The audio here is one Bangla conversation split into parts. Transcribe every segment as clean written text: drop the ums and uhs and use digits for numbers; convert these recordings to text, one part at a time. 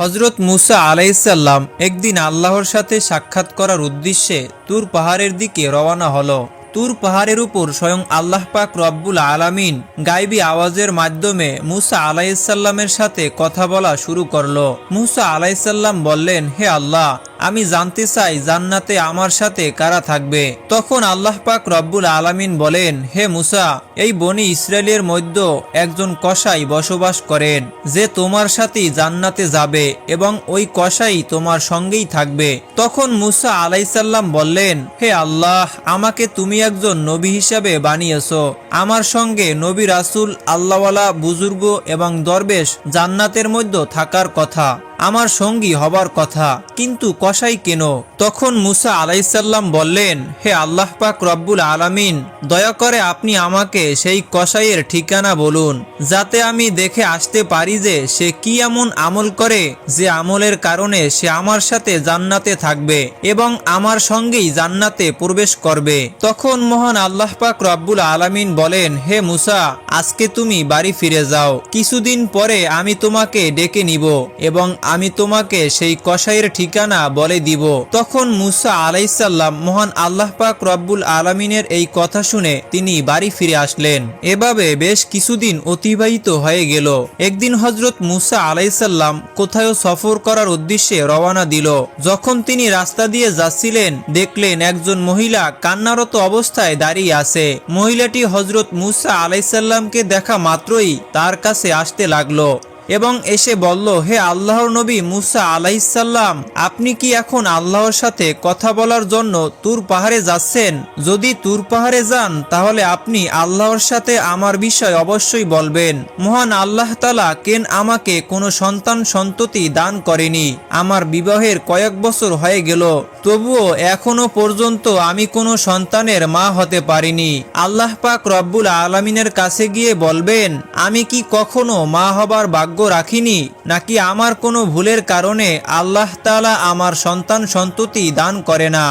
হযরত মুসা আলাইহিসসালাম একদিন আল্লাহর সাথে সাক্ষাৎ করার উদ্দেশ্যে তুর পাহাড়ের দিকে রওনা হলো। তুর পাহাড়ের উপর স্বয়ং আল্লাহ পাক রব্বুল আলামিন গায়বী আওয়াজের মাধ্যমে মুসা আলাইহিসসালামের সাথে কথা বলা শুরু করলো। মুসা আলাইহিসসালাম বললেন, হে আল্লাহ, আমি জানতে চাই জান্নাতে আমার সাথে কারা থাকবে। তখন আল্লাহ পাক রব্বুল আলামিন বলেন, হে মুসা, এই বনি ইসরায়েলের মধ্যে একজন কসাই বসবাস করেন, যে তোমার সাথে জান্নাতে যাবে এবং ওই কসাই তোমার সঙ্গেই থাকবে। তখন মুসা আলাইহিসসালাম বললেন, হে আল্লাহ, আমাকে তুমি একজন নবী হিসাবে বানিয়েছো। আমার সঙ্গে নবী রাসূল, আল্লাহওয়ালা, বুজুর্গ এবং দরবেশ জান্নাতের মধ্যে থাকার কথা, আমার সঙ্গী হবার কথা, কিন্তু কসাই কেন? তখন মুসা আলাইহিসসালাম বললেন, হে আল্লাহ পাক রব্বুল আলামিন, দয়া করে আপনি আমাকে সেই কসাইয়ের ঠিকানা বলুন, যাতে আমি দেখে আসতে পারি যে সে কি এমন আমল করে যে আমলের কারণে সে আমার সাথে জান্নাতে থাকবে এবং আমার সঙ্গেই জান্নাতে প্রবেশ করবে। তখন মহান আল্লাহ পাক রব্বুল আলামিন বলেন, হে মুসা, আজকে তুমি বাড়ি ফিরে যাও, কিছুদিন পরে আমি তোমাকে ডেকে নিব এবং আমি তোমাকে সেই কসাইয়ের ঠিকানা বলে দিব। তখন মুসা আলাইহিসসালাম মহান আল্লাহ পাক রব্বুল আলামিনের এই কথা শুনে তিনি বাড়ি ফিরে আসলেন। এভাবে বেশ কিছুদিন অতিবাহিত হয়ে গেল। একদিন হযরত মুসা আলাইহিসসালাম কোথাও সফর করার উদ্দেশ্যে রওনা দিল। যখন তিনি রাস্তা দিয়ে যাচ্ছিলেন, দেখলেন একজন মহিলা কান্নারত অবস্থায় দাঁড়িয়ে আছে। মহিলাটি হযরত মুসা আলাইহিসসালামকে দেখা মাত্রই তার কাছে আসতে লাগলো এবং এসে বলল, হে আল্লাহর নবী মুসা আলাইহিসসালাম, আপনি কি এখন আল্লাহর সাথে কথা বলার জন্য তুর পাহাড়ে যাচ্ছেন? যদি তুর পাহাড়ে যান তাহলে আপনি আল্লাহর সাথে আমার বিষয় অবশ্যই বলবেন। মহান আল্লাহ তাআলা কেন আমাকে কোনো সন্তান সন্ততি দান করেনি। আমার বিবাহের কয়েক বছর হয়ে গেল, তবুও এখনো পর্যন্ত আমি কোনো সন্তানের মা হতে পারিনি। আল্লাহ পাক রব্বুল আলামিনের কাছে গিয়ে বলবেন, আমি কি কখনো মা হবার ভাগ্য রাখিনি, নাকি আমার কোনো ভুলের কারণে আল্লাহ তাআলা আমার সন্তান সন্ততি দান করে না?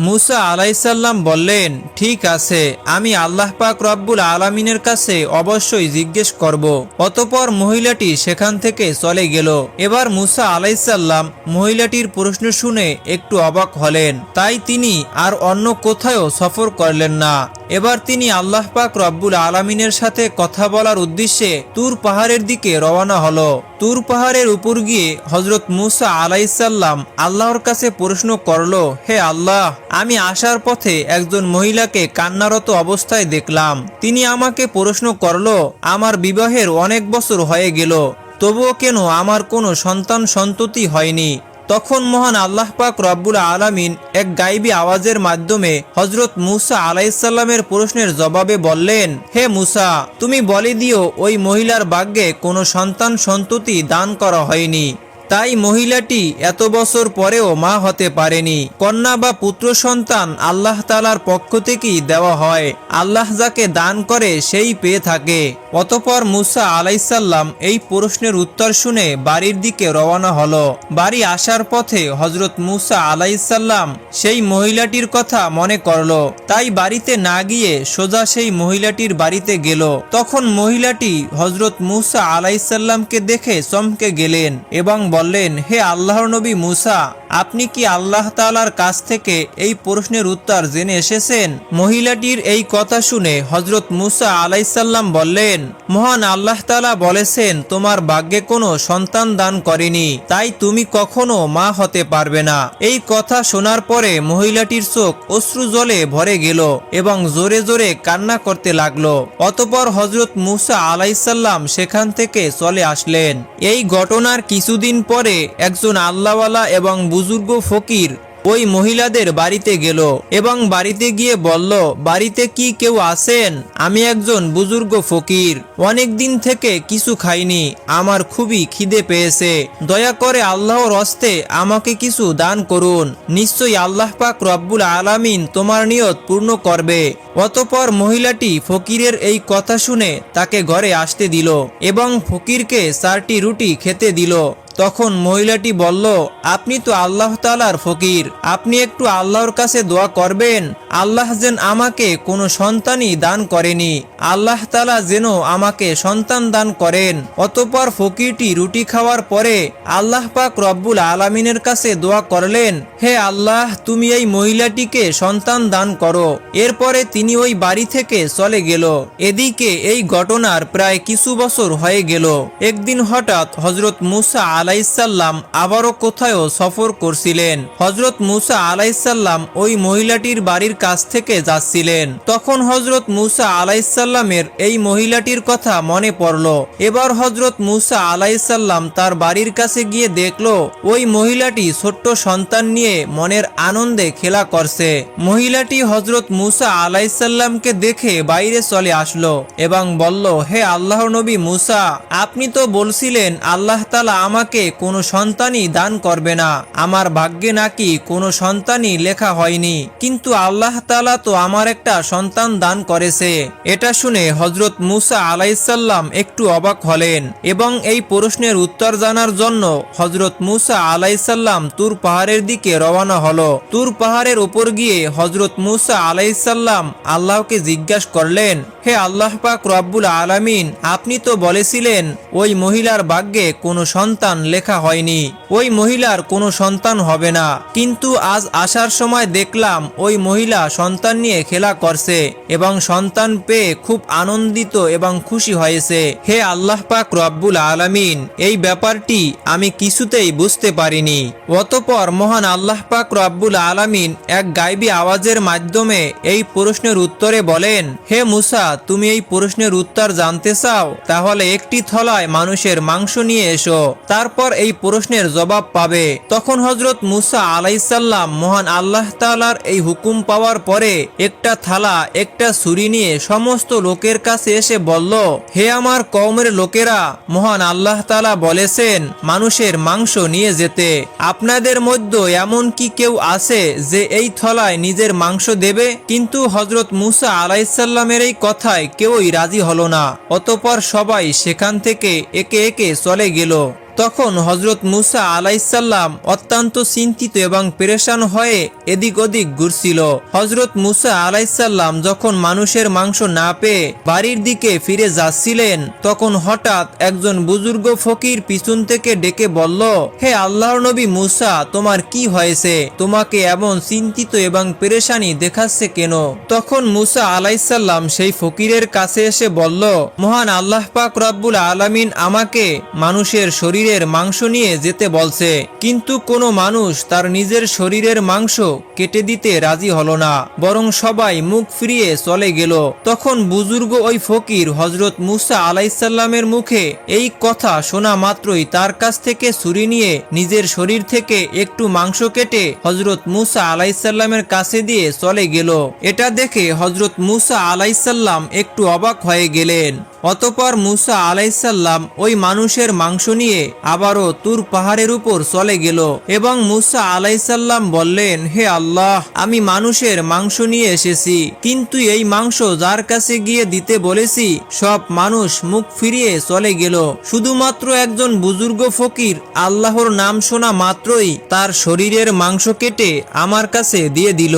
মুসা আলাইহিসসালাম বললেন, ঠিক আছে, আমি আল্লাহ পাক রব্বুল আলামিনের কাছে অবশ্যই জিজ্ঞেস করব। অতঃপর মহিলাটি সেখান থেকে চলে গেল। এবার মুসা আলাইহিসসালাম মহিলাটির প্রশ্ন শুনে একটু অবাক হলেন, তাই তিনি আর অন্য কোথাও সফর করলেন না। এবার তিনি আল্লাহ পাক রব্বুল আলামিনের সাথে কথা বলার উদ্দেশ্যে তুর পাহাড়ের দিকে রওনা হলো। তুর পাহাড়ের উপর গিয়ে হযরত মুসা আলাইহিসসালাম আল্লাহর কাছে প্রশ্ন করলো, হে আল্লাহ, আমি আসার পথে একজন মহিলাকে কান্নারত অবস্থায় দেখলাম। তিনি আমাকে প্রশ্ন করলো, আমার বিবাহের অনেক বছর হয়ে গেল, তবুও কেন আমার কোনো সন্তান সন্ততি হয়নি? তখন মহান আল্লাহ পাক রব্বুল আলামিন এক গায়বী আওয়াজের মাধ্যমে হযরত মুসা আলাইহিসসালামের প্রশ্নের জবাবে বললেন, হে মুসা, তুমি বলে দিও ওই মহিলার ভাগ্যে কোনো সন্তান সন্ততি দান করা হয়নি, তাই মহিলাটি এত বছর পরেও মা হতে পারেনি। কন্যা বা পুত্র সন্তান আল্লাহ তাআলার পক্ষ থেকেই দেওয়া হয়, আল্লাহ যাকে দান করে সেই পেয়ে থাকে। অতঃপর মুসা আলাইহিসসালাম এই প্রশ্নের উত্তর শুনে বাড়ির দিকে রওনা হলো। বাড়ি আসার পথে হযরত মুসা আলাইহিসসালাম সেই মহিলাটির কথা মনে করলো, তাই বাড়িতে না গিয়ে সোজা সেই মহিলাটির বাড়িতে গেল। তখন মহিলাটি হযরত মুসা আলাইহিসসালামকে দেখে চমকে গেলেন এবং বললেন, হে আল্লাহর নবী মুসা, আপনি কি আল্লাহ তাআলার কাছ থেকে এই প্রশ্নের উত্তর জেনে এসেছেন? মহিলাটির এই কথা শুনে হযরত মুসা আলাইহিসসালাম বললেন, মহান আল্লাহ তাআলা বলেছেন তোমার ভাগ্যে কোনো সন্তান দান করেনি, তাই তুমি কখনো মা হতে পারবে না। এই কথা শোনার পরে মহিলাটির চোখ অশ্রু জলে ভরে গেল এবং জোরে জোরে কান্না করতে লাগলো। অতঃপর হযরত মুসা আলাইহিসসালাম সেখান থেকে চলে আসলেন। এই ঘটনার কিছুদিন পরে একজন আল্লাহওয়ালা এবং বুজুর্গ ফকির ওই মহিলাদের বাড়িতে গেল এবং বাড়িতে গিয়ে বলল, বাড়িতে কি কেউ আছেন? আমি একজন বুজুর্গ ফকির, অনেক দিন থেকে কিছু খাইনি, আমার খুবই খিদে পেয়েছে, দয়া করে আল্লাহর হস্তে আমাকে কিছু দান করুন, নিশ্চয়ই আল্লাহ পাক রব্বুল আলামিন তোমার নিয়ত পূর্ণ করবে। অতঃপর মহিলাটি ফকিরের এই কথা শুনে তাকে ঘরে আসতে দিল এবং ফকিরকে 4টি রুটি খেতে দিল। তখন মহিলাটি বলল, আপনি তো আল্লাহ তাআলার ফকির, আপনি একটু আল্লাহর কাছে দোয়া করবেন, আল্লাহ যেন আমাকে কোনো সন্তানই দান করেনি, আল্লাহ তাআলা যেন আমাকে সন্তান দান করেন। অতঃপর ফকিরটি রুটি খাওয়ার পরে আল্লাহ পাক রব্বুল আলামিনের কাছে দোয়া করলেন, হে আল্লাহ, তুমি এই মহিলাটিকে সন্তান দান করো। এরপরে তিনি ওই বাড়ি থেকে চলে গেল। এদিকে এই ঘটনার প্রায় কিছু বছর হয়ে গেল। একদিন হঠাৎ হযরত মুসা আলাইহিসসালাম আবারও কোথাও সফর করছিলেন। হযরত মুসা আলাইহিসসালাম ওই মহিলাটির বাড়ির কাছ থেকে যাচ্ছিলেন। তখন হযরত মুসা আলাইহিসসালামের এই মহিলাটির কথা মনে পড়ল। এবার হযরত মুসা আলাইহিসসালাম তার বাড়ির কাছে গিয়ে দেখল ওই মহিলাটি ছোট্ট সন্তান নিয়ে মনের আনন্দে খেলা করছে। মহিলাটি হযরত মুসা আলাইহিসসালামকে দেখে বাইরে চলে আসলো এবং বলল, হে আল্লাহর নবী মুসা, আপনি তো বলছিলেন আল্লাহ তাআলা আমাকে কোনো সন্তানই দান করবে না, আমার ভাগ্যে নাকি কোনো সন্তানই লেখা হয়নি, কিন্তু আল্লাহ তাআলা তো আমার একটা সন্তান দান করেছে। এটা শুনে হযরত মুসা আলাইহিসসালাম একটু অবাক হলেন এবং এই প্রশ্নের উত্তর জানার জন্য হযরত মুসা আলাইহিসসালাম তুর পাহাড়ের দিকে রওনা হলো। তুর পাহাড়ের উপর গিয়ে হযরত মুসা আলাইহিসসালাম আল্লাহকে জিজ্ঞাসা করলেন, হে আল্লাহ পাক রব্বুল আলামিন, আপনি তো বলেছিলেন ওই মহিলার ভাগ্যে কোনো সন্তান লেখা হয়নি, ওই মহিলার কোনো সন্তান হবে না, কিন্তু আজ আসার সময় দেখলাম ওই মহিলা সন্তান নিয়ে খেলা করছে এবং সন্তান পেয়ে খুব আনন্দিত এবং খুশি হয়েছে। হে আল্লাহ পাক রব্বুল আলামিন, এই ব্যাপারটি আমি কিছুতেই বুঝতে পারিনি। অতঃপর মহান আল্লাহ পাক রব্বুল আলামিন এক গায়বী আওয়াজের মাধ্যমে এই প্রশ্নের উত্তরে বলেন, হে মুসা, তুমি এই প্রশ্নের উত্তর জানতে চাও, তাহলে একটি থলায় মানুষের মাংস নিয়ে এসো, তারপর এই প্রশ্নের জবাব পাবে। তখন হযরত মুসা আলাইহিসসালাম মহান আল্লাহ তাআলার এই হুকুম পাওয়ার পরে একটা থালা, একটা ছুরি নিয়ে সমস্ত লোকের কাছে এসে বলল, হে আমার কওমের লোকেরা, মহান আল্লাহ তাআলা বলেছেন মানুষের মাংস নিয়ে যেতে। আপনাদের মধ্যে এমন কি কেউ আছে যে এই থলায় নিজের মাংস দেবে? কিন্তু হযরত মুসা আলাইহিসসালামের এই কথায় কেউই রাজি হলো না। অতঃপর সবাই সেখান থেকে একে একে চলে গেল। তখন হযরত মুসা আলাইহিসসালাম অত্যন্ত চিন্তিত এবং পেরেশান হয়ে এদিক ওদিক ঘুরছিল। হযরত মুসা আলাইহিসসালাম যখন মানুষের মাংস না পেয়ে বাড়ির দিকে ফিরে যাচ্ছিলেন, তখন হঠাৎ একজন বুজুর্গ ফকির পিছন থেকে ডেকে বলল, হে আল্লাহর নবী মুসা, তোমার কি হয়েছে? তোমাকে এমন চিন্তিত এবং পেরেশানি দেখাচ্ছে কেন? তখন মুসা আলাইহিসসালাম সেই ফকিরের কাছে এসে বলল, মহান আল্লাহ পাক রব্বুল আলামিন আমাকে মানুষের শরীরের মাংস নিয়ে যেতে বলছে, কিন্তু কোনো মানুষ তার নিজের শরীরের মাংস কেটে দিতে রাজি হলো না, বরং সবাই মুখ ফিরিয়ে চলে গেল। তখন বুজুর্গ ওই ফকির হযরত মুসা আলাইহিসসালামের মুখে এই কথা শোনা মাত্রই তার কাছ থেকে ছুরি নিয়ে নিজের শরীর থেকে একটু মাংস কেটে হযরত মুসা আলাইহিসসালামের কাছে দিয়ে চলে গেল। এটা দেখে হযরত মুসা আলাইহিসসালাম একটু অবাক হয়ে গেলেন। অতঃপর মুসা আলাইহিসসালাম ওই মানুষের মাংস নিয়ে আবারও তুর পাহাড়ের উপর চলে গেল এবং মুসা আলাইহিসসালাম বললেন, হে আল্লাহ, আমি মানুষের মাংস নিয়ে এসেছি, কিন্তু এই মাংস যার কাছে গিয়ে দিতে বলেছি সব মানুষ মুখ ফিরিয়ে চলে গেল। শুধুমাত্র একজন বুজুর্গ ফকির আল্লাহর নাম শোনা মাত্রই তার শরীরের মাংস কেটে আমার কাছে দিয়ে দিল।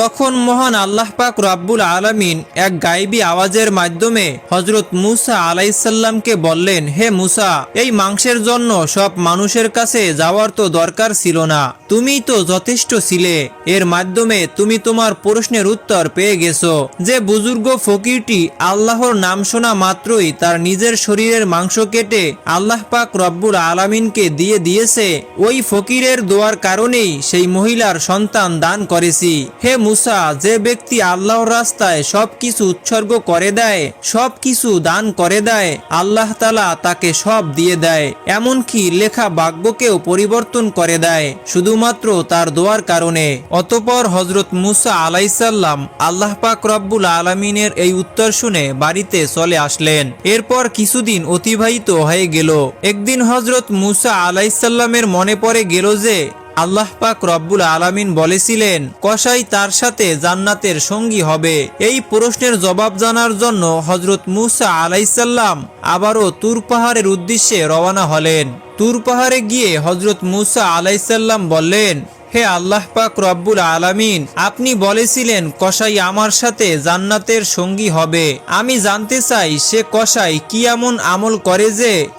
তখন মহান আল্লাহ পাক রব্বুল আলামিন এক গায়বী আওয়াজের মাধ্যমে হযরত মুসা আলাইহিসসালামকে বললেন, হে মুসা, এই মাংসের জন্য সব মানুষের কাছে যাওয়ার তো দরকার ছিল না, তুমিই তো যথেষ্ট ছিলে। এর মাধ্যমে তুমি তোমার প্রশ্নের উত্তর পেয়ে গেছো। যে বুজুর্গ ফকিরটি আল্লাহর নাম শোনা মাত্রই তার নিজের শরীরের মাংস কেটে আল্লাহ পাক রব্বুল আলামিনকে দিয়ে দিয়েছে, ওই ফকিরের দোয়ার কারণেই সেই মহিলার সন্তান দান করেছি। হে মুসা, যে ব্যক্তি আল্লাহর রাস্তায় সবকিছু উৎসর্গ করে দেয়, সবকিছু দান করে দেয়, আল্লাহ তাআলা তাকে সব দিয়ে দেয়, এমনকি লেখা ভাগ্যকেও পরিবর্তন করে দেয় শুধুমাত্র তার দোয়ার কারণে। অতঃপর হযরত মুসা আলাইহিসসালাম আল্লাহ পাক রব্বুল আলামিনের এই উত্তর শুনে বাড়িতে চলে আসলেন। এরপর কিছুদিন অতিবাহিত হয়ে গেল। একদিন হযরত মুসা আলাইহিসসালামের মনে পড়ে গেল যে আল্লাহ পাক রব্বুল আলামিন বলেছিলেন কসাই তার সাথে জান্নাতের সঙ্গী হবে। এই প্রশ্নের জবাব জানার জন্য হযরত মূসা আলাইহিসসালাম আবারও তুর পাহাড়ের উদ্দেশ্যে রওনা হলেন। তুর পাহাড়ে গিয়ে হযরত মূসা আলাইহিসসালাম বললেন, হে আল্লাহ পাক রব্বুল আলামিন, আপনি বলেছিলেন কসাই আমার সাথে জান্নাতের সঙ্গী হবে। আমি জানতে চাই সে কসাই কি এমন আমল করে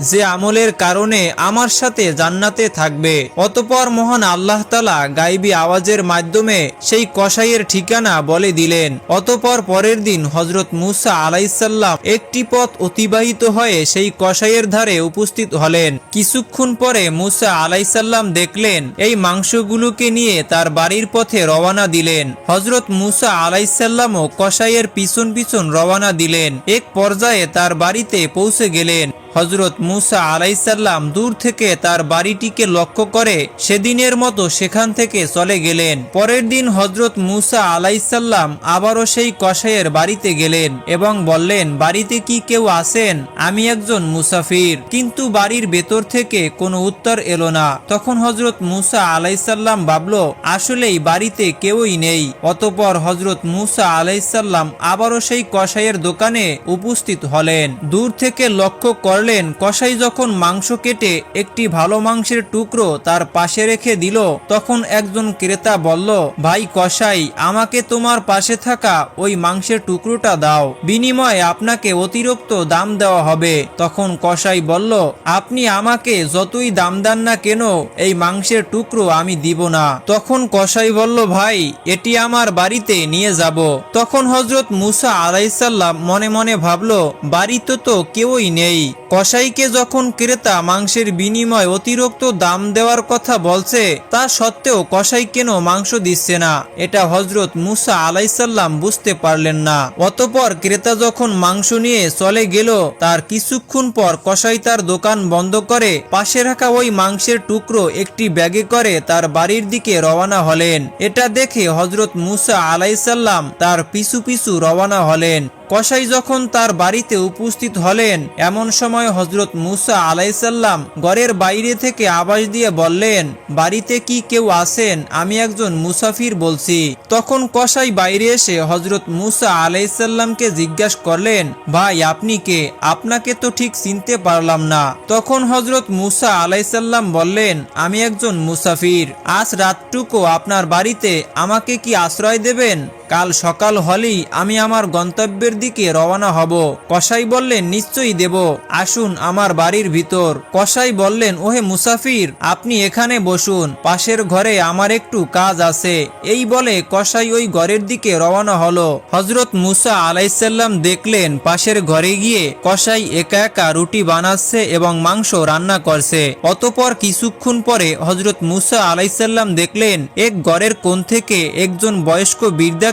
যে আমলের কারণে আমার সাথে জান্নাতে থাকবে। অতঃপর মহান আল্লাহ তাআলা গায়বী আওয়াজের মাধ্যমে সেই কসাইয়ের ঠিকানা বলে দিলেন। অতঃপর পরের দিন হযরত মূসা আলাইহিসসালাম একটি পথ অতিবাহিত হয়ে সেই কসাইয়ের ধারে উপস্থিত হলেন। কিছুক্ষণ পরে মূসা আলাইহিসসালাম দেখলেন এই মাংসগুলো নিয়ে তার বাড়ির পথে রওনা দিলেন। হযরত মূসা আলাইহিসসালামও কসাইয়ের পিছন পিছন রওনা দিলেন। এক পর্যায়ে তার বাড়িতে পৌঁছে গেলেন। হযরত মূসা আলাইহিসসালাম দূর থেকে তার বাড়িটিকে লক্ষ্য করে সেদিনের মতো সেখান থেকে চলে গেলেন। পরের দিন হযরত মূসা আলাইহিসসালাম আবারও সেই কসাইয়ের বাড়িতে গেলেন এবং বললেন, বাড়িতে কি কেউ আছেন? আমি একজন মুসাফির। কিন্তু বাড়ির ভেতর থেকে কোনো উত্তর এলো না। তখন হযরত মূসা আলাইহিসসালাম ভাবলো আসলেই বাড়িতে কেউই নেই। অতঃপর হযরত মূসা আলাইহিসসালাম আবারও সেই কসাইয়ের দোকানে উপস্থিত হলেন। দূর থেকে লক্ষ্য করলেন কসাই যখন মাংস কেটে একটি ভালো মাংসের টুকরো তার পাশে রেখে দিল, তখন একজন ক্রেতা বলল, ভাই কসাই, আমাকে তোমার পাশে থাকা ওই মাংসের টুকরোটা দাও, বিনিময়ে আপনাকে অতিরিক্ত দাম দেওয়া হবে। তখন কসাই বলল, আপনি আমাকে যতই দাম দেন না কেন এই মাংসের টুকরো আমি দিব না। তখন কসাই বলল, ভাই এটি আমার বাড়িতে নিয়ে যাব। তখন হযরত মূসা আলাইহিসসালাম মনে মনে ভাবলো বাড়িতে তো কেউই নেই। কসাইকে যখন ক্রেতা মাংসের বিনিময়ে অতিরিক্ত দাম দেওয়ার কথা বলছে, তা সত্ত্বেও কসাই কেন মাংস দিচ্ছে না, এটা হযরত মূসা আলাইহিসসালাম বুঝতে পারলেন না। অতঃপর ক্রেতা যখন মাংস নিয়ে চলে গেল, তার কিছুক্ষণ পর কসাই তার দোকান বন্ধ করে পাশে রাখা ওই মাংসের টুকরো একটি ব্যাগে করে তার বাড়ির দিকে রওনা হলেন। এটা দেখে হযরত মূসা আলাইহিসসালাম তার পিছু পিছু রওনা হলেন। কসাই যখন তার বাড়িতে উপস্থিত হলেন, এমন সময় হযরত মূসা আলাইহিসসালাম ঘরের বাইরে থেকে আওয়াজ দিয়ে বললেন, বাড়িতে কি কেউ আছেন? আমি একজন মুসাফির বলছি। তখন কসাই বাইরে এসে হযরত মূসা আলাইহিসসালামকে জিজ্ঞাসা করলেন, ভাই আপনি কে? আপনাকে তো ঠিক চিনতে পারলাম না। তখন হযরত মূসা আলাইহিসসালাম বললেন, আমি একজন মুসাফির। আজ রাতটুকু আপনার বাড়িতে আমাকে কি আশ্রয় দেবেন? কাল সকাল হলেই আমি আমার গন্তব্যের দিকে রওনা হব। কসাই বললেন, নিশ্চয়ই দেব, আসুন আমার বাড়ির ভিতর। কসাই বললেন, ওহে মুসাফির, আপনি এখানে বসুন, পাশের ঘরে আমার একটু কাজ আছে। এই বলে কসাই ওই ঘরের দিকে রওনা হলো। হযরত মূসা আলাইহিসসালাম দেখলেন পাশের ঘরে গিয়ে কসাই একা একা রুটি বানাচ্ছে এবং মাংস রান্না করছে। অতঃপর কিছুক্ষণ পরে হযরত মূসা আলাইহিসসালাম দেখলেন এক ঘরের কোণ থেকে একজন বয়স্ক বৃদ্ধা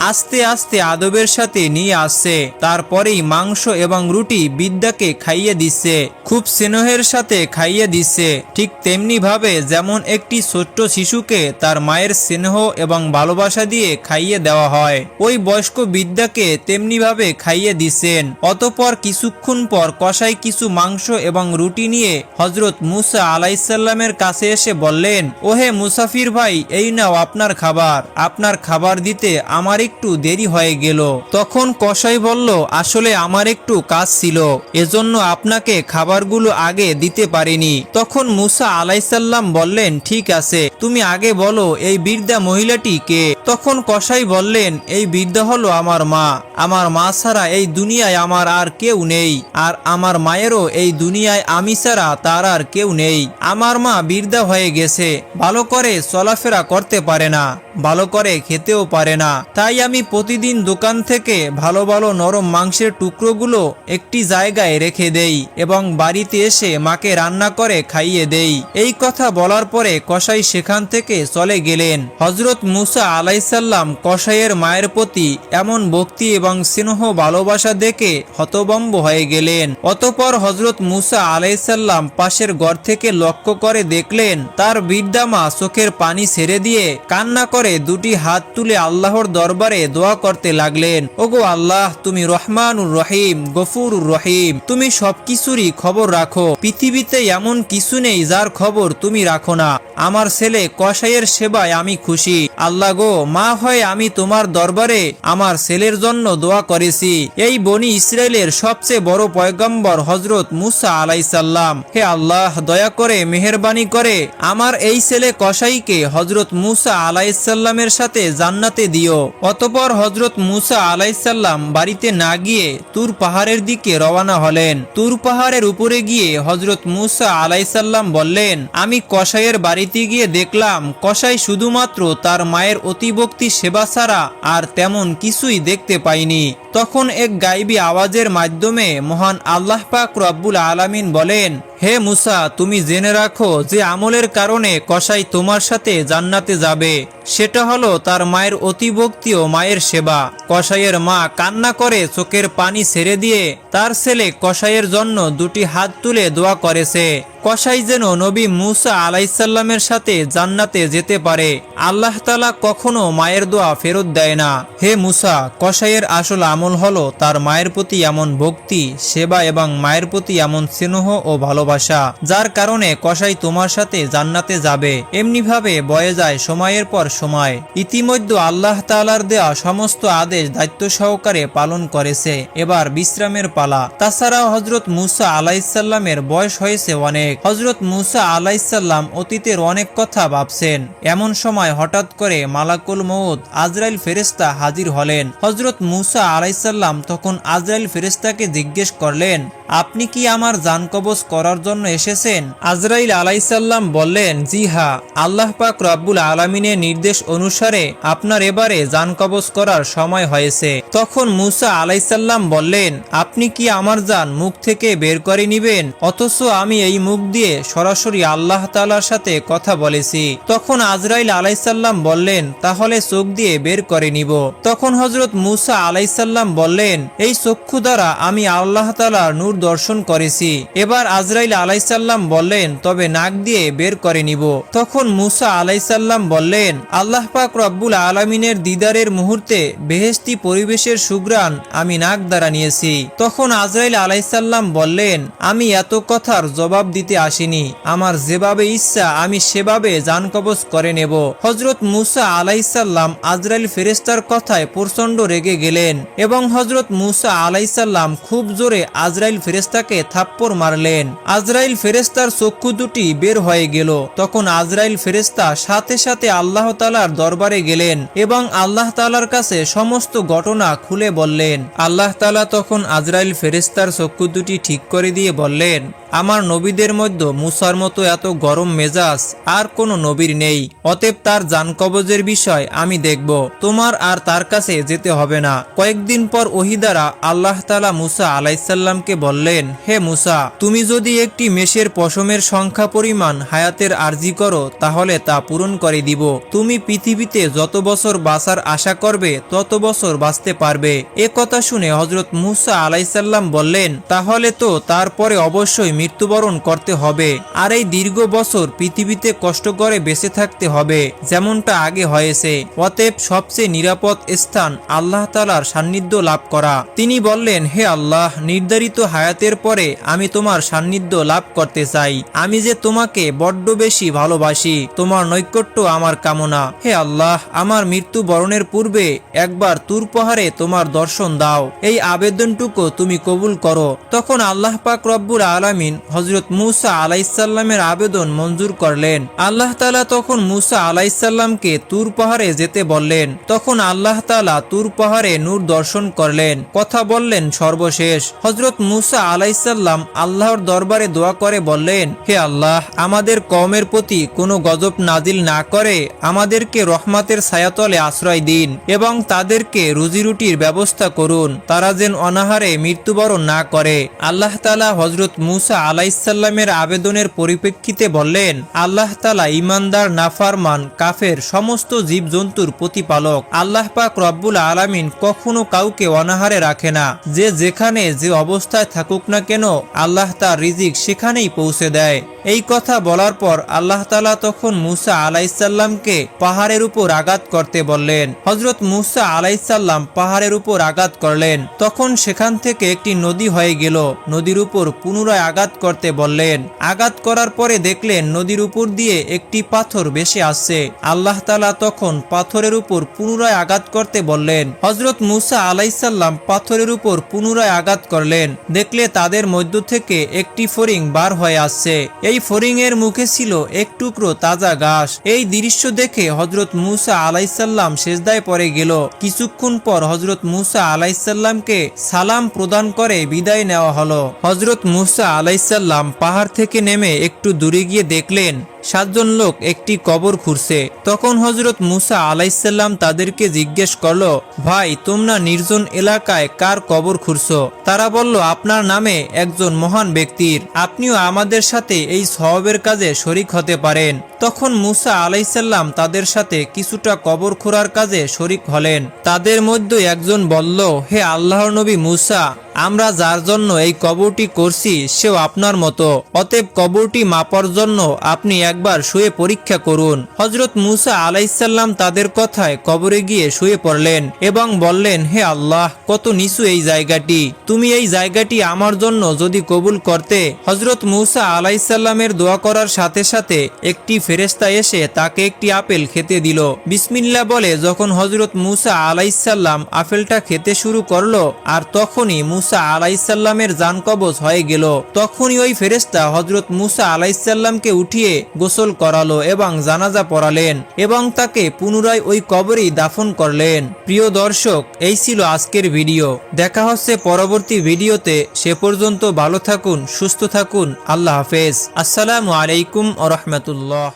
আস্তে আস্তে আদবের সাথে নিয়ে আসছে। তারপরেই মাংস এবং রুটি বৃদ্ধাকে খাইয়ে দিচ্ছে, খুব স্নেহের সাথে খাইয়ে দিচ্ছে। ঠিক তেমনি ভাবে যেমন একটি ছোট্ট শিশুকে তার মায়ের স্নেহ এবং ভালোবাসা দিয়ে খাইয়ে দেওয়া হয়, ওই বয়স্ক বৃদ্ধাকে তেমনি ভাবে খাইয়ে দিচ্ছেন। অতঃপর কিছুক্ষণ পর কসাই কিছু মাংস এবং রুটি নিয়ে হযরত মূসা আলাইহিসসালামের কাছে এসে বললেন, ওহে মুসাফির ভাই, এই নাও আপনার খাবার। আপনার খাবার দিতে আমার একটু দেরি হয়ে গেল। তখন কসাই বলল, আসলে আমার একটু কাজ ছিল, এজন্য আপনাকে খাবারগুলো আগে দিতে পারিনি। তখন মূসা আলাইহিসসালাম বললেন, ঠিক আছে, তুমি আগে বলো এই বৃদ্ধা মহিলাটি কে? তখন কসাই বললেন, এই বৃদ্ধা হলো আমার মা। আমার মা ছাড়া এই দুনিয়ায় আমার আর কেউ নেই, আর আমার মায়েরও এই দুনিয়ায় আমি ছাড়া তার আর কেউ নেই। আমার মা বৃদ্ধা হয়ে গেছে, ভালো করে চলাফেরা করতে পারে না, ভালো করে খেতেও পারে না। তাই আমি প্রতিদিন দোকান থেকে ভালো ভালো নরম মাংসের টুকরোগুলো একটি জায়গায় রেখে দেই এবং বাড়িতে এসে মাকে রান্না করে খাইয়ে দেই। এই কথা বলার পরে কসাই সেখান থেকে চলে গেলেন। হযরত মূসা আলাইহিসসালাম কসাইয়ের মায়ের প্রতি এমন ভক্তি এবং স্নেহ ভালোবাসা দেখে হতভম্ব হয়ে গেলেন। অতঃপর হযরত মূসা আলাইহিসসালাম পাশের ঘর থেকে লক্ষ্য করে দেখলেন তার বৃদ্ধা মা চোখের পানি ছেড়ে দিয়ে কান্না করে করে দুটি হাত তুলে আল্লাহর দরবারে দোয়া করতে লাগলেন, ওগো আল্লাহ, তুমি রহমানুর রহিম, গফুরুর রহিম, তুমি সবকিছুরই খবর রাখো। পৃথিবীতে এমন কিছু নেই যার খবর তুমি রাখো না। আমার ছেলে কসাইয়ের সেবায় আমি খুশি। আল্লাহ গো, মা হয় আমি তোমার দরবারে আমার ছেলের জন্য দোয়া করেছি। এই বনি ইসরায়েলের সবচেয়ে বড় পয়গম্বর হযরত মুসা আলাইসাল্লাম, হে আল্লাহ, দয়া করে মেহেরবানি করে আমার এই ছেলে কসাইকে হযরত মুসা আলাইসাল্লামের সাথে জান্নাতে দিও। অতঃপর হযরত মুসা আলাইসাল্লাম বাড়িতে না গিয়ে তুর পাহাড়ের দিকে রওনা হলেন। তুর পাহাড়ের উপরে গিয়ে হযরত মুসা আলাইসাল্লাম বললেন, আমি কসাইয়ের বাড়িতে গিয়ে দেখলাম কসাই শুধুমাত্র তার মায়ের অতিভক্তি সেবা ছাড়া আর তেমন কিছুই দেখতে পাইনি। তখন এক গায়বী আওয়াজের মাধ্যমে মহান আল্লাহ পাক রব্বুল আলামিন বলেন, হে মুসা, তুমি জেনে রাখো যে আমলের কারণে কসাই তোমার সাথে জান্নাতে যাবে সেটা হলো তার মায়ের অতিভক্তি ও মায়ের সেবা। কসাইয়ের মা কান্না করে চোখের পানি ছেড়ে দিয়ে তার ছেলে কসাইয়ের জন্য দুটি হাত তুলে দোয়া করেছে, কসাই যেন নবী মুসা আলাইসাল্লামের সাথে জান্নাতে যেতে পারে। আল্লাহ তাআলা কখনো মায়ের দোয়া ফেরত দেয় না। হে মুসা, কসাইয়ের আসল আমল হলো তার মায়ের প্রতি এমন ভক্তি, সেবা এবং মায়ের প্রতি এমন স্নেহ ও ভালোবাসা যার কারণে কসাই তোমার সাথে জান্নাতে যাবে। এমনি ভাবে বয়ে যায় সময়ের পর সময়। ইতিমধ্যে আল্লাহ তাআলার দেয়া সমস্ত আদেশ দায়িত্ব সহকারে পালন করেছে। এবার বিশ্রামের পালা। তাছাড়াও হযরত মুসা আলাইসাল্লামের বয়স হয়েছে অনেক। হযরত মুসা আলাইসাল্লাম অতীতের অনেক কথা ভাবছেন। এমন সময় হঠাৎ করে মালাকুল মউত আজরাইল ফেরেশতা হাজির হলেন। হযরত মুসা আলাইসাল্লাম তখন আজরাইল ফেরেশতাকে জিজ্ঞেস করলেন, আপনি কি আমার জান কবজ করার জন্য এসেছেন? আজরাইল আলাইসাল্লাম বললেন, জি হ্যাঁ, আল্লাহ পাক রব্বুল আলামিনের নির্দেশ অনুসারে আপনার এবারে জান কবজ করার সময় হয়েছে। তখন মুসা আলাইসাল্লাম বললেন, আপনি কি আমার জান মুখ থেকে বের করে নিবেন? অথচ আমি এই মুখ দিয়ে সরাসরি আল্লাহ তাআলার সাথে কথা বলেছি। তখন আজরাইল আলাইসাল্লাম বললেন, তাহলে চোখ দিয়ে বের করে নিব। তখন হযরত মুসা আলাইসাল্লাম বললেন, এই চক্ষু দ্বারা আমি আল্লাহ তাআলার নূর দর্শন করেছি। এবার আজরাইল আলাইসাল্লাম বললেন, তবে নাক দিয়ে বের করে নিব। তখন মুসা আলাইসাল্লাম বললেন, আল্লাহ পাক রব্বুল আলামিনের দিদারের মুহূর্তে বেহেশতি পরিবেশের সুঘ্রাণ আমি নাক দ্বারা নিয়েছি। তখন আজরাইল আলাইসাল্লাম বললেন, আমি এত কথার জবাব দিতে আসিনি, আমার যেভাবে ইচ্ছা আমি সেভাবে জান কবজ করে নেব। হযরত মুসা আলাইসাল্লাম আজরাইল ফেরেশতার কথায় প্রচন্ড রেগে গেলেন এবং হযরত মুসা আলাইসাল্লাম খুব জোরে আজরাইল ফেরেশতাকে থাপ্পড় মারলেন। আজরাইল ফেরেশতার চক্ষু দুটি বের হয়ে গেল। তখন আজরাইল ফেরেশতা সাথে সাথে আল্লাহ তাআলার দরবারে গেলেন এবং আল্লাহ তাআলার কাছে সমস্ত ঘটনা খুলে বললেন। আল্লাহ তাআলা তখন আজরাইল ফেরেশতার চক্ষু দুটি ঠিক করে দিয়ে বললেন, আমার নবীদের মধ্যে মুসার মতো এত গরম মেজাজ আর কোনো নবীর নেই। অতএব তার জান কবজের বিষয় আমি দেখব, তোমার আর তার কাছে যেতে হবে না। কয়েকদিন পর ওহী দ্বারা আল্লাহ তাআলা মুসা আলাইসাল্লামকে বললেন, হে মুসা, তুমি যদি একটি মেষের পশমের সংখ্যা পরিমাণ হায়াতের আরজি করো তাহলে তা পূরণ করে দিব। তুমি পৃথিবীতে যত বছর বাঁচার আশা করবে তত বছর বাঁচতে পারবে। এ কথা শুনে হযরত মুসা আলাইসাল্লাম বললেন, তাহলে তো তারপরে অবশ্যই মৃত্যুবরণ করতে হবে আর এই দীর্ঘ বছর পৃথিবীতে কষ্ট করে বেঁচে থাকতে হবে যেমনটা আগে হয়েছে। অতএব সবচেয়ে নিরাপদ স্থান আল্লাহ তাআলার সান্নিধ্য লাভ করা। তিনি বললেন, হে আল্লাহ, নির্ধারিত হায়াতের পরে আমি তোমার সান্নিধ্য লাভ করতে চাই। আমি যে তোমাকে বড্ড বেশি ভালোবাসি, তোমার নৈকট্য আমার কামনা। হে আল্লাহ, আমার মৃত্যু বরণের পূর্বে একবার তুর পাহাড়ে তোমার দর্শন দাও। এই আবেদনটুকু তুমি কবুল করো। তখন আল্লাহ পাক রব্বুল আলামিন হযরত মুসা আলাইসাল্লামের আবেদন মঞ্জুর করলেন। আল্লাহ তাআলা তখন মুসা আলাইসাল্লামকে তুর পাহাড়ে যেতে বললেন। তখন আল্লাহ তাআলা তুর পাহাড়ে নূর দর্শন করলেন, কথা বললেন সর্বশেষ। হযরত মুসা আলাইসাল্লাম আল্লাহর দরবারে দোয়া করে বললেন, হে আল্লাহ, আমাদের কওমের প্রতি কোনো গজব নাজিল না করে আমাদেরকে রহমতের ছায়াতলে আশ্রয় দিন এবং তাদেরকে রুজি রুটির ব্যবস্থা করুন, তারা যেন অনাহারে মৃত্যুবরণ না করে। আল্লাহ তাআলা হযরত মুসা আলাইসাল্লামের আবেদনের পরিপ্রেক্ষিতে বললেন, আল্লাহ তাআলা ঈমানদার, নাফরমান, কাফের সমস্ত জীবজন্তুর প্রতিপালক। আল্লাহ পাক রব্বুল আলামিন কখনো কাউকে অনাহারে রাখে না। যে যেখানে যে অবস্থায় থাকুক না কেন আল্লাহ তার রিজিক সেখানেই পৌঁছে দেয়। এই কথা বলার পর আল্লাহ তাআলা তখন মুসা আলাইসাল্লামকে পাহাড়ের উপর আঘাত করতে বললেন। হযরত মুসা আলাইসাল্লাম পাহাড়ের উপর আঘাত করলেন। তখন সেখান থেকে একটি নদী হয়ে গেল। নদীর উপর পুনরায় আঘাত করতে বললেন। আঘাত করার পরে দেখলেন নদীর উপর দিয়ে একটি পাথর ভেসে আসছে। আল্লাহ তাআলা তখন পাথরের উপর পুনরায় আঘাত করতে বললেন। হযরত মুসা আলাইসাল্লাম পাথরের উপর পুনরায় আঘাত করলেন। দেখলে তাদের মধ্য থেকে একটি ফড়িং বার হয়ে আসছে। এই ফড়িং এর মুখে ছিল এক টুকরো তাজা ঘাস। এই দৃশ্য দেখে হযরত মুসা আলাইসাল্লাম সিজদায় পড়ে গেল। কিছুক্ষণ পর হযরত মুসা আলাইসাল্লামকে সালাম প্রদান করে বিদায় নেওয়া হলো। হযরত মুসা আলাইসাল্লাম পাহাড় থেকে নেমে একটু দূরে গিয়ে দেখলেন 7 জন লোক একটি কবর খুঁড়ছে। তখন হযরত মুসা আলাইসাল্লাম তাদেরকে জিজ্ঞেস করলো, ভাই তোমরা নির্জন এলাকায় কার কবর খুঁড়ছো? তারা বলল, আপনার নামে একজন মহান ব্যক্তির। আপনিও আমাদের সাথে এই সওয়াবের কাজে শরীক হতে পারেন। তখন মুসা আলাইসাল্লাম তাদের সাথে কিছুটা কবর খোঁড়ার কাজে শরীক হলেন। তাদের মধ্যে একজন বলল, হে আল্লাহর নবী মুসা, আমরা যার জন্য এই কবরটি করছি সেও আপনার মতো। অতএব কবরটি মাপার জন্য আপনি একবার শুয়ে পরীক্ষা করুন। হযরত মুসা আলাইসাল্লাম তাদের কথায় কবরে গিয়ে শুয়ে পড়লেন এবং বললেন, হে আল্লাহ, কত নিচু এই জায়গাটি। তুমি এই জায়গাটি আমার জন্য যদি কবুল করতে। হযরত মুসা আলাইসাল্লামের দোয়া করার সাথে সাথে একটি ফেরেশতা এসে তাকে একটি আপেল খেতে দিল। বিসমিল্লাহ বলে যখন হযরত মুসা আলাইসাল্লাম আপেলটা খেতে শুরু করলো, আর তখনই মুসা আলাইসাল্লামের জান কবজ হয়ে গেল। তখনই ওই ফেরেশতা হযরত মুসা আলাইসাল্লামকে উঠিয়ে গোসল করালো এবং জানাজা পড়ালেন এবং তাকে পুনরায় ওই কবরেই দাফন করলেন। প্রিয় দর্শক, এই ছিল আজকের ভিডিও। দেখা হচ্ছে পরবর্তী ভিডিওতে। সে পর্যন্ত ভালো থাকুন, সুস্থ থাকুন। আল্লাহ হাফেজ। আসসালামু আলাইকুম ওয়া রাহমাতুল্লাহ।